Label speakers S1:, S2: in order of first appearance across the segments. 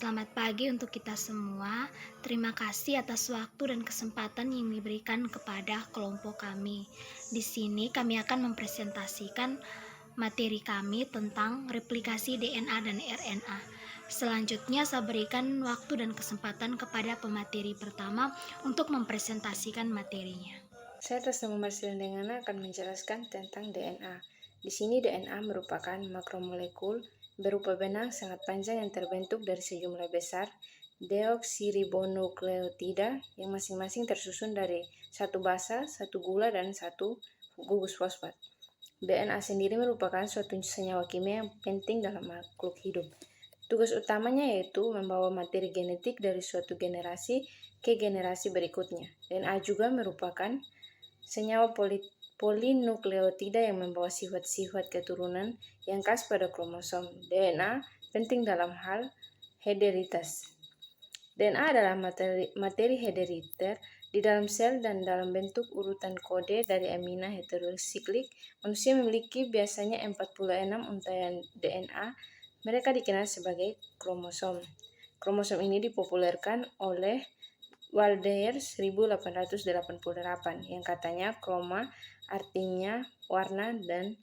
S1: Selamat pagi untuk kita semua. Terima kasih atas waktu dan kesempatan yang diberikan kepada kelompok kami. Di sini kami akan mempresentasikan materi kami tentang replikasi DNA dan RNA. Selanjutnya saya berikan waktu dan kesempatan kepada pemateri pertama untuk mempresentasikan materinya.
S2: Saya atas nama Marcelina Dengana akan menjelaskan tentang DNA. Di sini DNA merupakan makromolekul berupa benang sangat panjang yang terbentuk dari sejumlah besar deoksiribonukleotida yang masing-masing tersusun dari satu basa, satu gula, dan satu gugus fosfat. DNA sendiri merupakan suatu senyawa kimia yang penting dalam makhluk hidup. Tugas utamanya yaitu membawa materi genetik dari suatu generasi ke generasi berikutnya. DNA juga merupakan senyawa polinukleotida yang membawa sifat-sifat keturunan yang khas pada kromosom. DNA penting dalam hal hereditaritas. DNA adalah materi herediter di dalam sel dan dalam bentuk urutan kode dari amina heterosiklik. Manusia memiliki biasanya 46 untaian DNA. Mereka dikenal sebagai kromosom. Kromosom ini dipopulerkan oleh Waldeyer 1888 yang katanya kroma artinya warna dan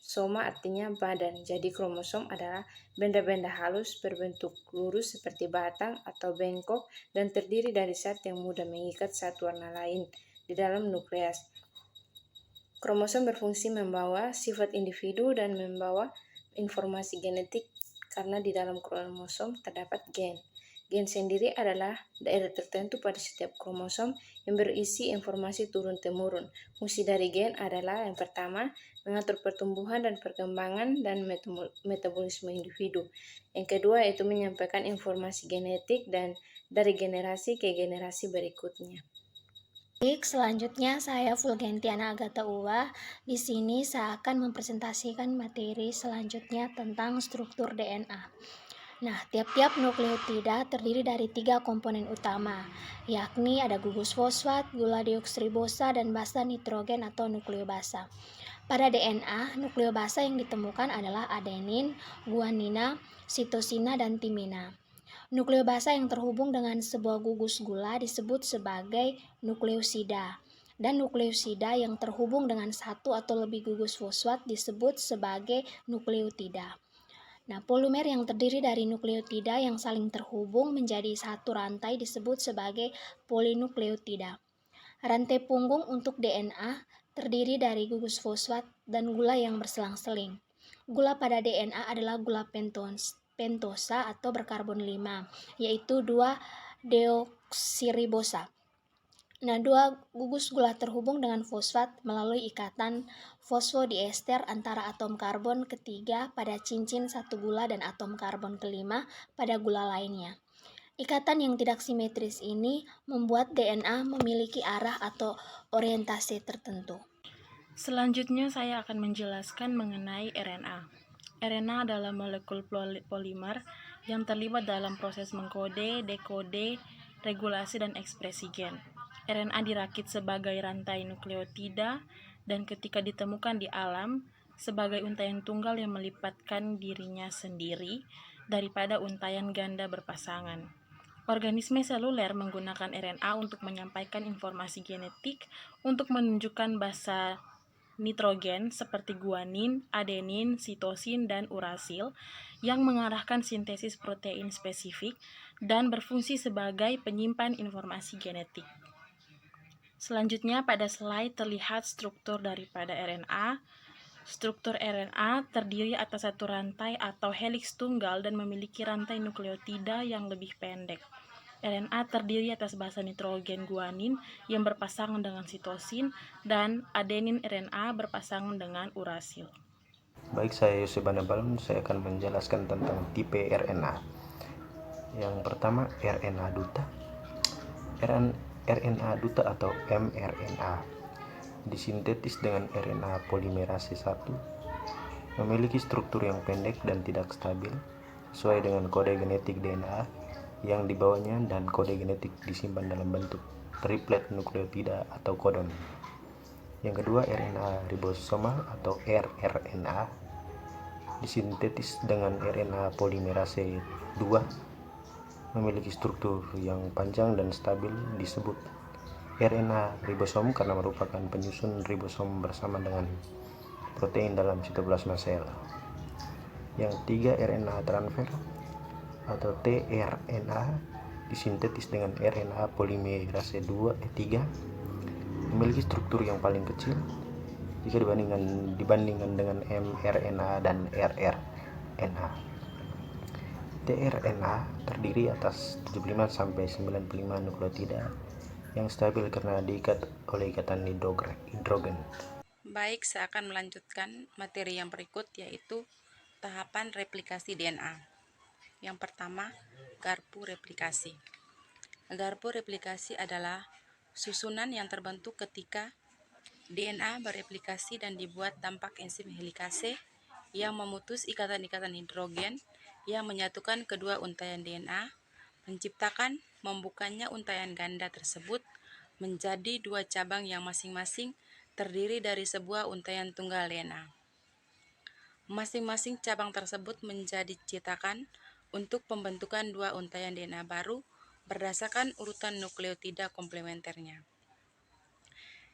S2: soma artinya badan. Jadi kromosom adalah benda-benda halus berbentuk lurus seperti batang atau bengkok dan terdiri dari zat yang mudah mengikat satu warna lain di dalam nukleus. Kromosom berfungsi membawa sifat individu dan membawa informasi genetik karena di dalam kromosom terdapat gen. Gen sendiri adalah daerah tertentu pada setiap kromosom yang berisi informasi turun-temurun. Fungsi dari gen adalah yang pertama, mengatur pertumbuhan dan perkembangan dan metabolisme individu. Yang kedua yaitu menyampaikan informasi genetik dan dari generasi ke generasi berikutnya.
S1: Baik, selanjutnya saya Fulgentiana Agatha Uwa. Di sini saya akan mempresentasikan materi selanjutnya tentang struktur DNA. Nah, tiap-tiap nukleotida terdiri dari 3 komponen utama, yakni ada gugus fosfat, gula deoksiribosa, dan basa nitrogen atau nukleobasa. Pada DNA, nukleobasa yang ditemukan adalah adenin, guanina, sitosina, dan timina. Nukleobasa yang terhubung dengan sebuah gugus gula disebut sebagai nukleosida, dan nukleosida yang terhubung dengan satu atau lebih gugus fosfat disebut sebagai nukleotida. Nah, polimer yang terdiri dari nukleotida yang saling terhubung menjadi satu rantai disebut sebagai polinukleotida. Rantai punggung untuk DNA terdiri dari gugus fosfat dan gula yang berselang-seling. Gula pada DNA adalah gula pentosa atau berkarbon 5, yaitu 2-deoksiribosa. Nah, 2 gugus gula terhubung dengan fosfat melalui ikatan fosfodiester antara atom karbon ketiga pada cincin satu gula dan atom karbon kelima pada gula lainnya. Ikatan yang tidak simetris ini membuat DNA memiliki arah atau orientasi tertentu.
S3: Selanjutnya saya akan menjelaskan mengenai RNA. RNA adalah molekul polimer yang terlibat dalam proses mengkode, dekode, regulasi, dan ekspresi gen. RNA dirakit sebagai rantai nukleotida dan ketika ditemukan di alam sebagai untaian tunggal yang melipatkan dirinya sendiri daripada untaian ganda berpasangan. Organisme seluler menggunakan RNA untuk menyampaikan informasi genetik untuk menunjukkan basa nitrogen seperti guanin, adenin, sitosin, dan urasil yang mengarahkan sintesis protein spesifik dan berfungsi sebagai penyimpan informasi genetik. Selanjutnya pada slide terlihat struktur daripada RNA. Struktur RNA terdiri atas satu rantai atau heliks tunggal dan memiliki rantai nukleotida yang lebih pendek. RNA terdiri atas basa nitrogen guanin yang berpasangan dengan sitosin dan adenin RNA berpasangan dengan urasil.
S4: Baik, saya Yusuf Banabalun, saya akan menjelaskan tentang tipe RNA. Yang pertama, RNA duta. RNA duta atau mRNA disintetis dengan RNA polimerase 1, memiliki struktur yang pendek dan tidak stabil sesuai dengan kode genetik DNA yang dibawanya, dan kode genetik disimpan dalam bentuk triplet nukleotida atau kodon. Yang kedua, RNA ribosomal atau rRNA disintetis dengan RNA polimerase 2, memiliki struktur yang panjang dan stabil disebut RNA ribosom karena merupakan penyusun ribosom bersama dengan protein dalam sitoplasma sel. Yang tiga, RNA transfer atau tRNA disintetis dengan RNA polimerase 3, memiliki struktur yang paling kecil jika dibandingkan dengan mRNA dan rRNA. tRNA terdiri atas 75-95 nukleotida yang stabil karena diikat oleh ikatan hidrogen.
S5: Baik, saya akan melanjutkan materi yang berikut, yaitu tahapan replikasi DNA. Yang pertama, garpu replikasi. Garpu replikasi adalah susunan yang terbentuk ketika DNA bereplikasi dan dibuat dampak enzim helikase yang memutus ikatan-ikatan hidrogen yang menyatukan kedua untaian DNA, membukanya untaian ganda tersebut menjadi dua cabang yang masing-masing terdiri dari sebuah untaian tunggal DNA. Masing-masing cabang tersebut menjadi cetakan untuk pembentukan dua untaian DNA baru berdasarkan urutan nukleotida komplementernya.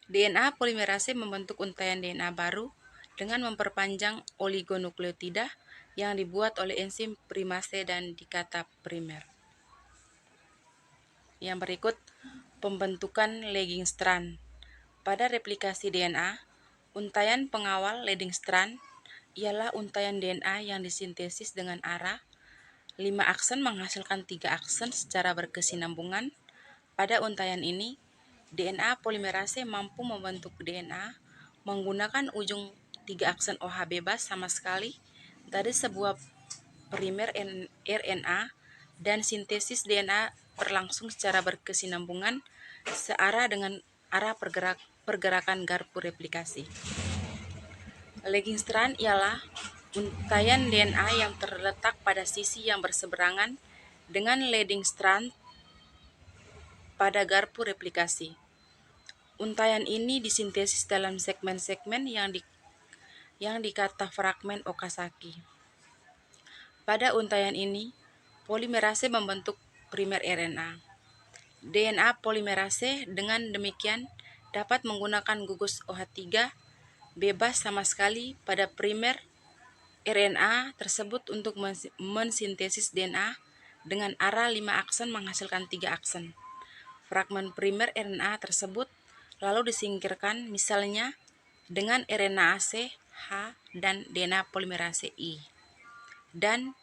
S5: DNA polimerase membentuk untaian DNA baru dengan memperpanjang oligonukleotida yang dibuat oleh enzim primase dan dikata primer. Yang berikut, pembentukan lagging strand. Pada replikasi DNA, untaian pengawal leading strand ialah untaian DNA yang disintesis dengan arah 5 aksen menghasilkan 3 aksen secara berkesinambungan. Pada untaian ini, DNA polimerase mampu membentuk DNA menggunakan ujung 3 aksen OH bebas sama sekali dari sebuah primer RNA, dan sintesis DNA berlangsung secara berkesinambungan searah dengan arah pergerakan garpu replikasi. Lagging strand ialah untaian DNA yang terletak pada sisi yang berseberangan dengan leading strand pada garpu replikasi. Untaian ini disintesis dalam segmen-segmen yang dikata fragmen Okazaki. Pada untaian ini, polimerase membentuk primer RNA. DNA polimerase dengan demikian dapat menggunakan gugus OH3 bebas sama sekali pada primer RNA tersebut untuk mensintesis DNA dengan arah 5 aksen menghasilkan 3 aksen. Fragmen primer RNA tersebut lalu disingkirkan misalnya dengan RNase H dan DNA polimerase I. Dan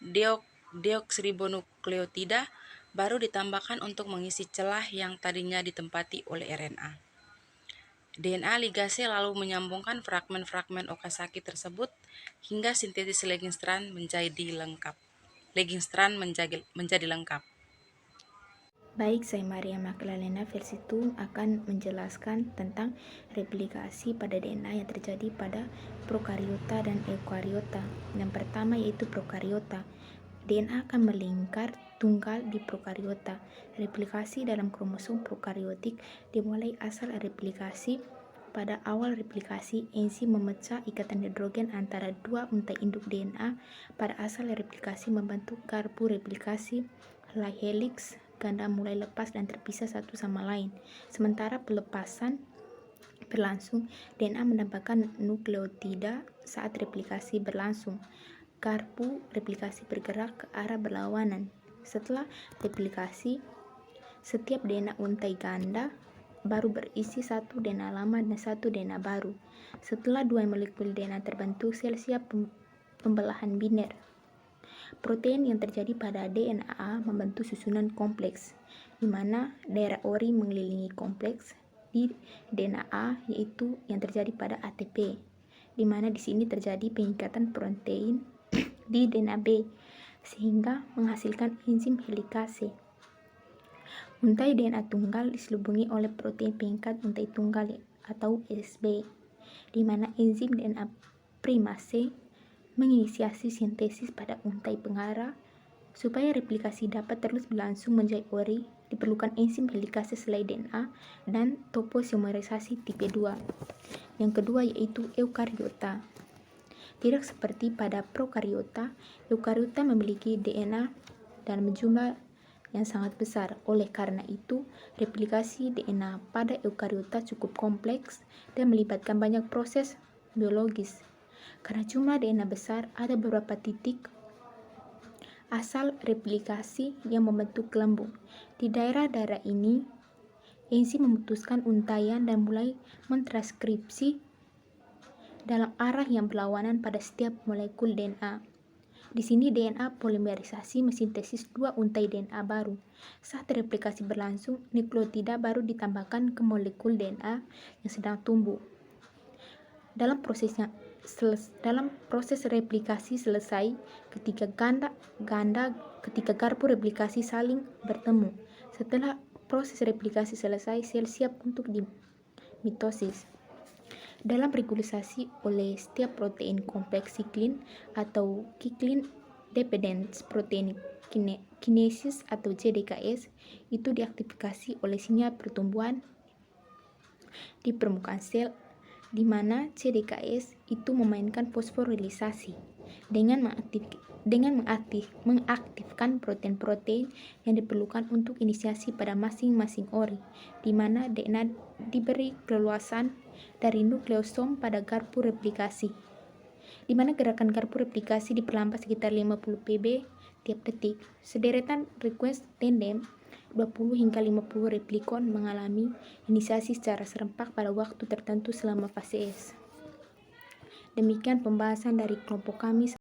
S5: deoksiribonukleotida baru ditambahkan untuk mengisi celah yang tadinya ditempati oleh RNA. DNA ligase lalu menyambungkan fragmen-fragmen Okazaki tersebut hingga sintesis lagging strand menjadi lengkap.
S6: Baik, saya Maria Magdalena versi 2 akan menjelaskan tentang replikasi pada DNA yang terjadi pada prokariota dan eukariota. Yang pertama yaitu prokariota. DNA akan melingkar tunggal di prokariota. Replikasi dalam kromosom prokariotik dimulai asal replikasi. Pada awal replikasi, enzim memecah ikatan hidrogen antara dua untai induk DNA. Pada asal replikasi membentuk garpu replikasi, helix ganda mulai lepas dan terpisah satu sama lain. Sementara pelepasan berlangsung, DNA menambahkan nukleotida saat replikasi berlangsung. Garpu replikasi bergerak ke arah berlawanan. Setelah replikasi, setiap DNA untai ganda baru berisi satu DNA lama dan satu DNA baru. Setelah dua molekul DNA terbentuk, sel siap pembelahan biner. Protein yang terjadi pada DNA membentuk susunan kompleks, di mana daerah ori mengelilingi kompleks di DNA, yaitu yang terjadi pada ATP, di mana di sini terjadi pengikatan protein di DNA B, sehingga menghasilkan enzim helikase. Untai DNA tunggal diselubungi oleh protein pengikat untai tunggal atau SB, di mana enzim DNA primase menginisiasi sintesis pada untai pengarah. Supaya replikasi dapat terus berlangsung menjadi ori, diperlukan enzim helikase selai DNA dan topoisomerisasi tipe 2. Yang kedua yaitu eukariota. Tidak seperti pada prokariota, eukariota memiliki DNA dalam jumlah yang sangat besar. Oleh karena itu, replikasi DNA pada eukariota cukup kompleks dan melibatkan banyak proses biologis. Karena jumlah DNA besar, ada beberapa titik asal replikasi yang membentuk gelembung. Di daerah-daerah ini, enzim memutuskan untaian dan mulai mentranskripsi dalam arah yang berlawanan pada setiap molekul DNA. Di sini DNA polimerisasi mensintesis dua untai DNA baru. Saat replikasi berlangsung, nukleotida baru ditambahkan ke molekul DNA yang sedang tumbuh. Dalam proses replikasi selesai, ketika garpu replikasi saling bertemu. Setelah proses replikasi selesai, sel siap untuk dimitosis. Dalam regulasi oleh setiap protein kompleks siklin atau cyclin dependent protein kinesis atau CDKS itu diaktifasi oleh sinyal pertumbuhan di permukaan sel, di mana CDKS itu memainkan fosforilisasi dengan mengaktifkan protein-protein yang diperlukan untuk inisiasi pada masing-masing ori, di mana DNA diberi keleluasan dari nukleosom pada garpu replikasi, di mana gerakan garpu replikasi diperlambat sekitar 50 pb tiap detik. Sederetan request tandem 20 hingga 50 replikon mengalami inisiasi secara serempak pada waktu tertentu selama fase S. Demikian pembahasan dari kelompok kami.